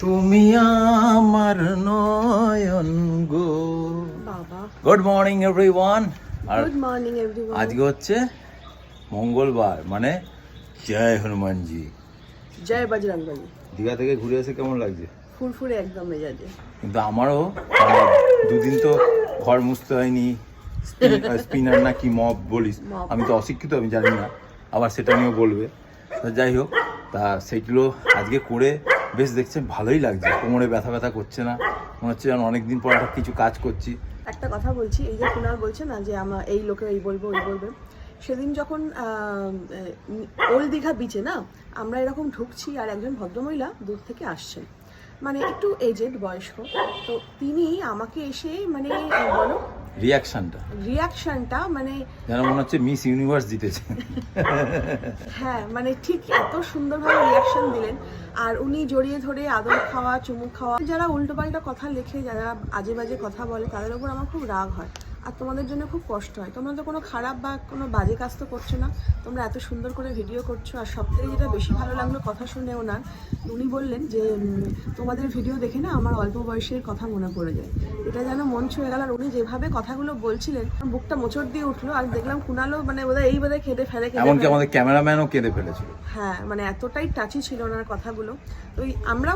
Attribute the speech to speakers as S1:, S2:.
S1: তুমি আমার নয়ন গো।
S2: বাবা,
S1: গুড মর্নিং এভরিওয়ান। আর
S2: গুড মর্নিং এভরিওয়ান।
S1: আজকে হচ্ছে মঙ্গলবার, মানে জয় হনুমানজি।
S2: জয় বজরংবলী।
S1: দীঘা থেকে ঘুরে এসে কেমন লাগছে?
S2: ফুরফুরে একদম মেজাজে।
S1: কিন্তু আমারও দুদিন তো ঘর মুছতে হয়নি, স্পিনার না কি মপ বলিস,
S2: মপ।
S1: আমি তো অশিক্ষিত, আমি জানি না, আবার সেটা নিয়েও বলবে। তা যাই হোক, তা সেইগুলো আজকে করে বেশ দেখছেন ভালোই লাগছে, কোমরে ব্যথা ব্যথা করছে না, মনে হচ্ছে যেন অনেকদিন পর একটা কিছু কাজ করছি।
S2: একটা কথা বলছি, এই যে কুনাল বলছে না যে আমার এই লোকে এই বলবো ওই বলবে, সেদিন যখন ওল্ড দীঘা বিচে না আমরা এরকম ঢুকছি আর একজন ভদ্রমহিলা দূর থেকে আসছেন, মানে একটু এজেড বয়স্ক, তো তিনি আমাকে এসে মানে বলো
S1: রিয়াকশনটা
S2: মানে
S1: যেন মনে হচ্ছে মিস ইউনিভার্স জিতেছে।
S2: হ্যাঁ, মানে ঠিক এত সুন্দরভাবে রিয়াকশন দিলেন। আর উনি জড়িয়ে ধরে আদর খাওয়া, চুমুক খাওয়া। যারা উল্টোপাল্টা কথা লেখে, যারা আজে বাজে কথা বলে, তাদের উপর আমার খুব রাগ হয় আর তোমাদের জন্য খুব কষ্ট হয়। তোমরা তো কোনো খারাপ বা কোনো বাজে কাজ তো করছো না, তোমরা এত সুন্দর করে ভিডিও করছো। আর সবথেকে যেটা বেশি ভালো লাগলো কথা শুনে ওনার, উনি বললেন যে তোমাদের ভিডিও দেখে না আমার অল্প বয়সের কথা মনে পড়ে যায়। এটা যেন মন ছুঁয়ে গেল। আর উনি যেভাবে কথাগুলো বলছিলেন, বুকটা মোচড় দিয়ে উঠলো। আর দেখলাম কুনালও মানে বোধহয় কেঁদে ফেলে।
S1: এমনকি আমাদের ক্যামেরাম্যানও কেঁদে ফেলেছিল।
S2: হ্যাঁ, মানে এতটাই টাচি ছিল ওনার কথাগুলো। তো আমরা